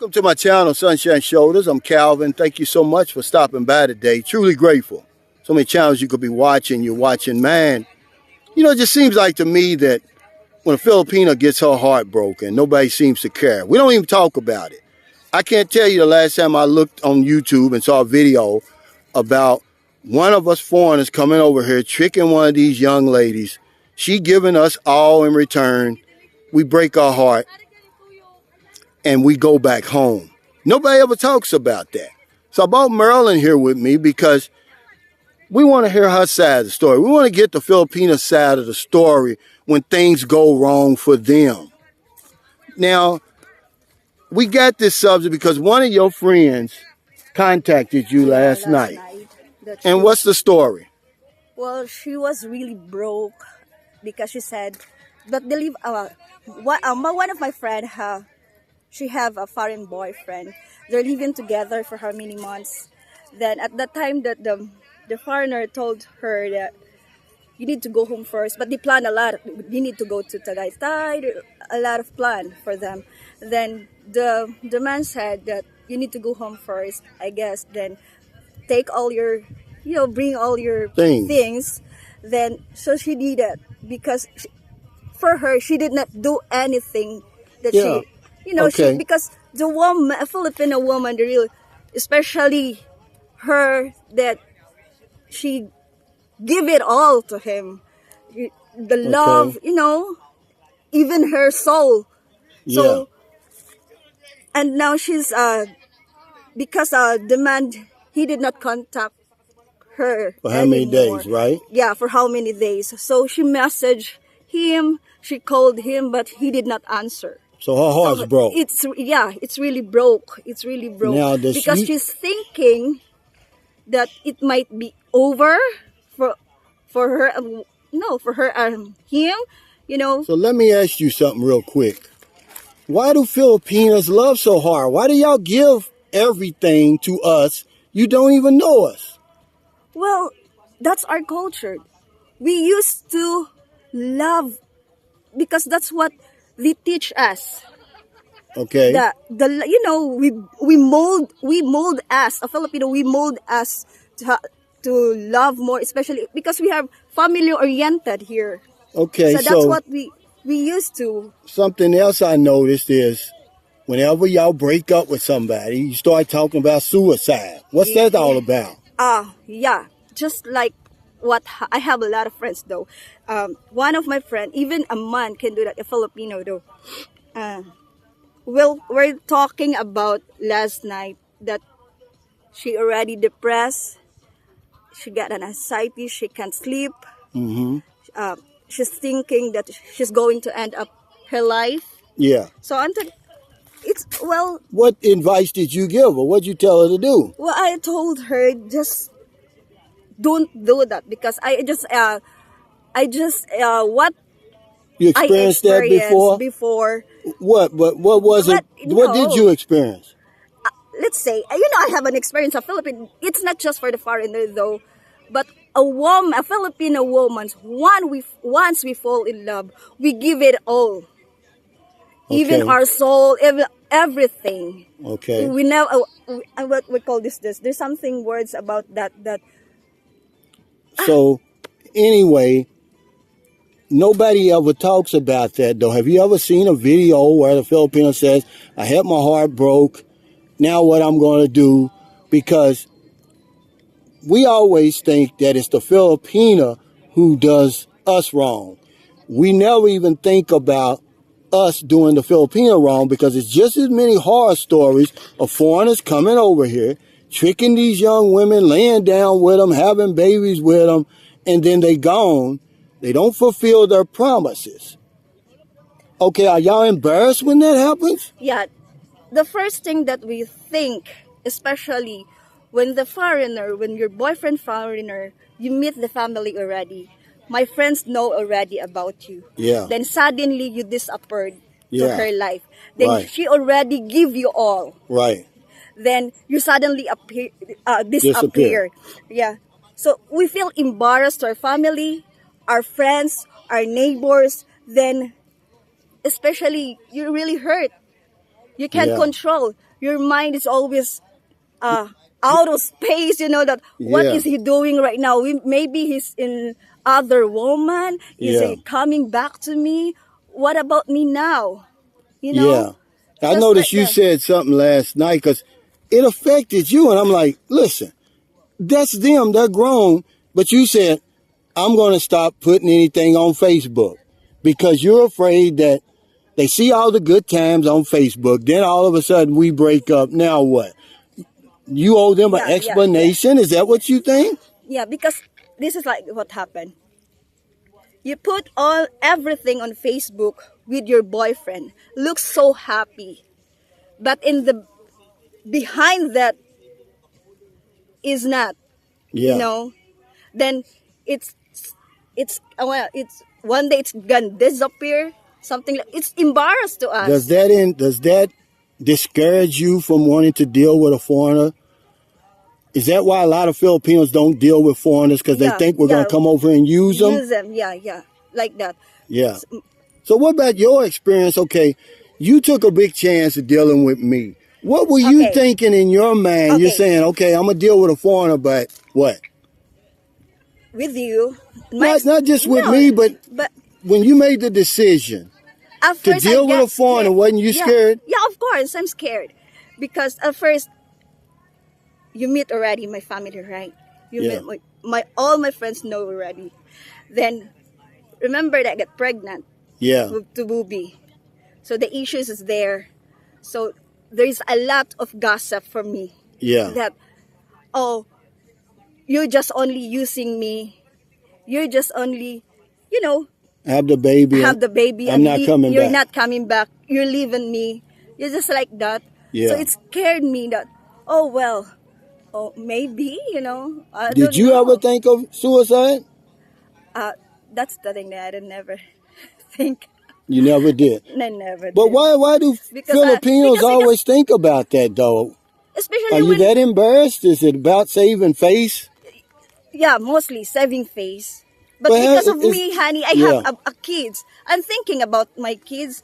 Welcome to my channel, Sunshine Shoulders. I'm Calvin. Thank you so much for stopping by today. Truly grateful. So many channels you could be watching. You're watching, man. It just seems like to me that when a Filipina gets her heart broken, nobody seems to care. We don't even talk about it. I can't tell you the last time I looked on YouTube and saw a video about one of us foreigners coming over here, tricking one of these young ladies. She giving us all in return. We break our heart and we go back home. Nobody ever talks about that. So I brought Marilyn here with me because we want to hear her side of the story. We want to get the Filipina side of the story when things go wrong for them. Now, we got this subject because one of your friends contacted you last night. And what's the story? Well, she was really broke because she said, but they live, one of my friend, she have a foreign boyfriend. They're living together for how many months. Then at that time that the foreigner told her that you need to go home first, but they plan a lot. You need to go to Tagaytay, a lot of plan for them. Then the man said that you need to go home first, I guess. Then take all your, bring all your things. Then, so she did it because for her, she did not do anything that she, because the woman, a Filipino woman, the real, especially her, that she give it all to him. The love, even her soul. So, and now she's, because the man, he did not contact her for how many days, right? Yeah, for how many days. So she messaged him, she called him, but he did not answer. So her heart's broke. It's really broke. It's really broke. Now, because she's thinking that it might be over for her. For her and him. So let me ask you something real quick. Why do Filipinos love so hard? Why do y'all give everything to us? You don't even know us. Well, that's our culture. We used to love because that's what they teach us. Okay. We mold us, a Filipino, we mold us to love more, especially because we have family oriented here. Okay. So that's what we used to. Something else I noticed is whenever y'all break up with somebody, you start talking about suicide. What's that all about? Yeah. Just like what I have a lot of friends though. One of my friends, even a man can do that, a Filipino though. We're talking about last night that she already depressed. She got an anxiety. She can't sleep. Mm-hmm. She's thinking that she's going to end up her life. Yeah. So what advice did you give her? What'd you tell her to do? Well, I told her just don't do that because what you experienced that before. What? But what was it? What did you experience? Let's say, I have an experience of Philippine. It's not just for the foreigner though, but a Filipino woman, once we fall in love, we give it all. Okay. Even our soul, everything. Okay. We know what we call this. There's something words about that. So, anyway, nobody ever talks about that, though. Have you ever seen a video where the Filipino says, I had my heart broke, now what I'm going to do? Because we always think that it's the Filipina who does us wrong. We never even think about us doing the Filipino wrong because it's just as many horror stories of foreigners coming over here, tricking these young women, laying down with them, having babies with them, and then they gone. They don't fulfill their promises. Okay, are y'all embarrassed when that happens? Yeah. The first thing that we think, especially when your boyfriend foreigner, you meet the family already. My friends know already about you. Yeah. Then suddenly you disappeared to her life. Then she already give you all. Right. Then you suddenly disappear. Yeah. So we feel embarrassed to our family, our friends, our neighbors. Then especially you really hurt You can't Yeah. control. Your mind is always out of space. You know that what Yeah. is he doing right now? Maybe he's in other woman. Is Yeah. he coming back to me? What about me now? You know, Yeah. I just like noticed you that. said something last night because it affected you. And I'm like, listen, that's them. They're grown. But you said, I'm going to stop putting anything on Facebook because you're afraid that they see all the good times on Facebook. Then all of a sudden we break up. Now what? You owe them an Yeah. explanation? Is that what you think? Yeah, because this is like what happened. You put all everything on Facebook with your boyfriend. Looks so happy. But in the behind that is not, you Yeah. know. Then it's well, it's one day it's gonna disappear. Something like it's embarrassed to Does us. that discourage you from wanting to deal with a foreigner? Is that why a lot of Filipinos don't deal with foreigners because they think we're going to come over and use them? Use them, yeah, like that. Yeah. So what about your experience? Okay, you took a big chance of dealing with me. What were you Okay. thinking in your mind? You're Okay. saying, okay, I'm going to deal with a foreigner, but what? With you, Not just with no, me, but but when you made the decision at to first I deal with get a foreigner, scared. wasn't you scared? Yeah, of course I'm scared because at first you meet already my family, right? You Yeah. meet all my friends know already. Then remember that I got pregnant Yeah. to Booby, so the issues is there. So there is a lot of gossip for me Yeah. that oh, you're just only using me. You're just only, you know, Have the baby. have the baby I'm and not coming you're back. not coming back. You're leaving me. You're just like that. Yeah. So it scared me that, oh, well, oh, maybe, you know. I Did don't you know. ever think of suicide? That's the thing that I didn't never think. You never did. I never But did. why do Because, Filipinos because- always think about that, though? Especially Are you when, that embarrassed? Is it about saving face? yeah, mostly saving face. But But because of it's- me, honey, I yeah. have a kids. I'm thinking about my kids.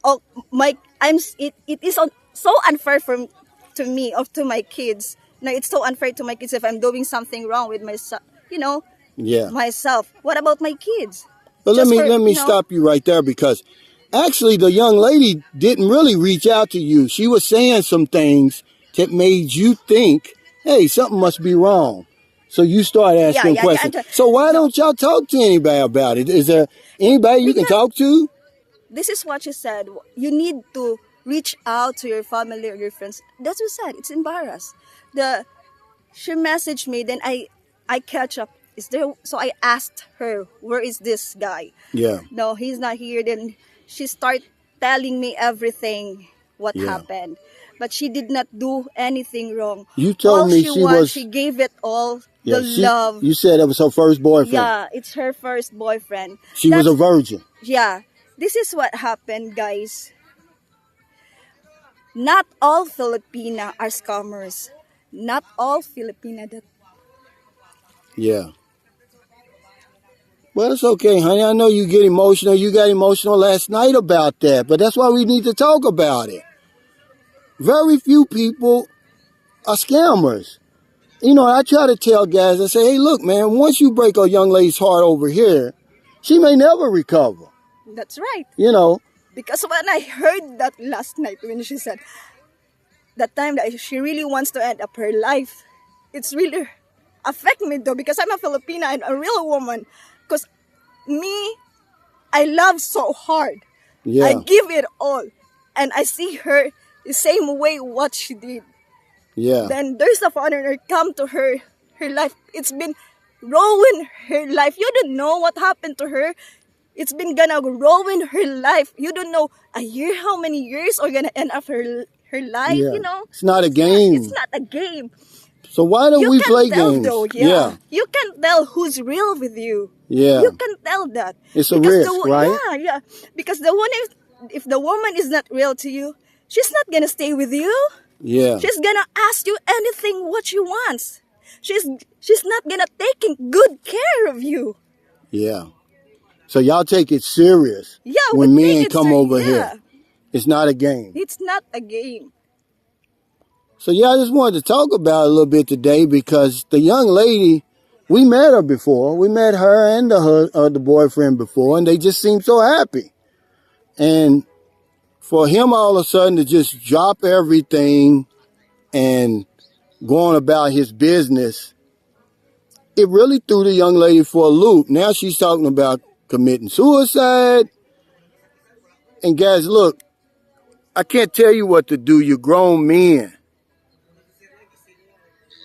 Oh, it is so unfair to me or to my kids. No, it's so unfair to my kids if I'm doing something wrong with myself. You know, Yeah. myself. What about my kids? But let Just me for, let me you know, stop you right there because actually the young lady didn't really reach out to you. She was saying some things that made you think, hey, something must be wrong. So you start asking yeah, questions. yeah. So why No. don't y'all talk to anybody about it? Is there anybody you can Because- talk to? This is what you said. You need to reach out to your family or your friends. That's what you said. It's embarrassed. She messaged me. Then I catch up. Is there? So I asked her, where is this guy? Yeah. No, he's not here. Then she started telling me everything what Yeah. happened, but she did not do anything wrong. You told all me she she wants, was- she gave it all. Yeah, The love. You said it was her first boyfriend. Yeah, it's her first boyfriend. She was a virgin. Yeah, this is what happened, guys. Not all Filipina are scammers. Not all Filipina that. Yeah. Well, it's okay, honey. I know you get emotional. You got emotional last night about that, but that's why we need to talk about it. Very few people are scammers. You know, I try to tell guys, I say, hey, look, man, once you break a young lady's heart over here, she may never recover. That's right. You know, Because when I heard that last night when she said that time that she really wants to end up her life, it's really affect me though because I'm a Filipina and a real woman. Because me, I love so hard. yeah, I give it all. And I see her the same way what she did. yeah, Then there's a foreigner come to her life. It's been ruin her life. You don't know what happened to her. It's been gonna ruin her life. You don't know a year, how many years are gonna end up her life. yeah. You know, It's not a game. it's not a game. So why don't You we can play tell games? though, yeah. You can tell who's real with you. Yeah. You can tell that. It's a Because risk, right? Yeah. Because if the woman is not real to you, she's not gonna stay with you. Yeah. She's gonna ask you anything what she wants. She's not gonna taking good care of you. Yeah. So y'all take it serious Yeah, when we take men it come serious, over yeah. here. It's not a game. It's not a game. So yeah, I just wanted to talk about it a little bit today because the young lady, we met her before. We met her and the boyfriend before, and they just seemed so happy. And for him all of a sudden to just drop everything and go on about his business, it really threw the young lady for a loop. Now she's talking about committing suicide. And guys, look, I can't tell you what to do. You're grown men.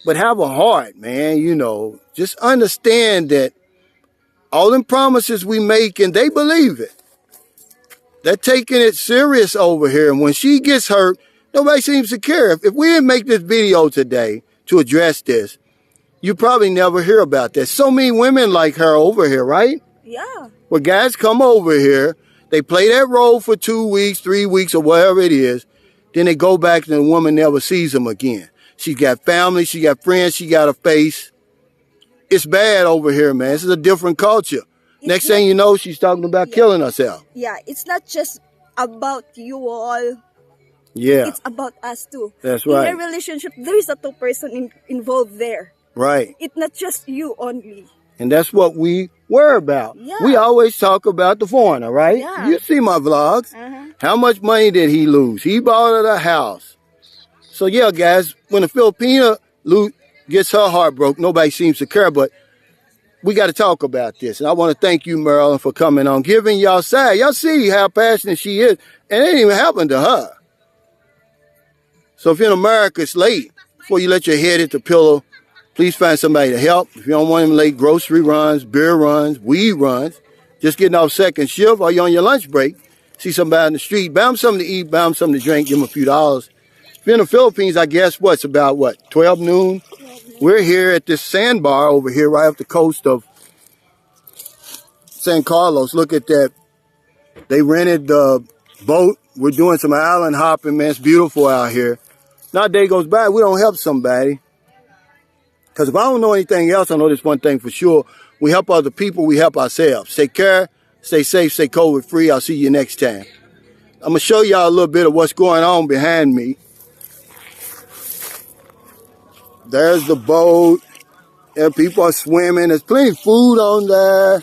But have a heart, man, you know. Just understand that all them promises we make, and they believe it. They're taking it serious over here. And when she gets hurt, nobody seems to care. If we didn't make this video today to address this, you probably never hear about this. So many women like her over here, right? Yeah. Well, guys come over here. They play that role for 2 weeks, 3 weeks, or whatever it is. Then they go back and the woman never sees them again. She got family, she got friends, she got a face. It's bad over here, man. This is a different culture. Next thing you know, she's talking about killing herself. Yeah, it's not just about you all. Yeah. It's about us too. That's right. In a relationship, there is a two-person involved there. Right. It's not just you only. And that's what we were about. Yeah. We always talk about the foreigner, right? Yeah. You see my vlogs. How much money did he lose? He bought her a house. So yeah, guys, when a Filipina gets her heart broke, nobody seems to care, but we got to talk about this. And I want to thank you, Marilyn, for coming on, giving y'all side. Y'all see how passionate she is, and it didn't even happen to her. So if you're in America, it's late. Before you let your head hit the pillow, please find somebody to help. If you don't want them late grocery runs, beer runs, weed runs, just getting off second shift, or you're on your lunch break, see somebody in the street, buy them something to eat, buy them something to drink, give them a few dollars. If you're in the Philippines, I guess it's about 12 noon? We're here at this sandbar over here right off the coast of San Carlos. Look at that. They rented the boat. We're doing some island hopping, man. It's beautiful out here. Not a day goes by, we don't help somebody. Because if I don't know anything else, I know this one thing for sure. We help other people, we help ourselves. Take care, stay safe, stay COVID free. I'll see you next time. I'm going to show y'all a little bit of what's going on behind me. There's the boat. There people are swimming. There's plenty of food on there.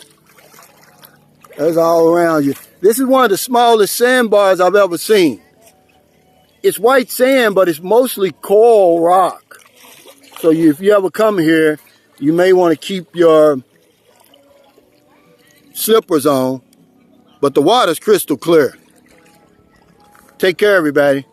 There's all around you. This is one of the smallest sandbars I've ever seen. It's white sand, but it's mostly coral rock. So if you ever come here, you may want to keep your slippers on. But the water's crystal clear. Take care, everybody.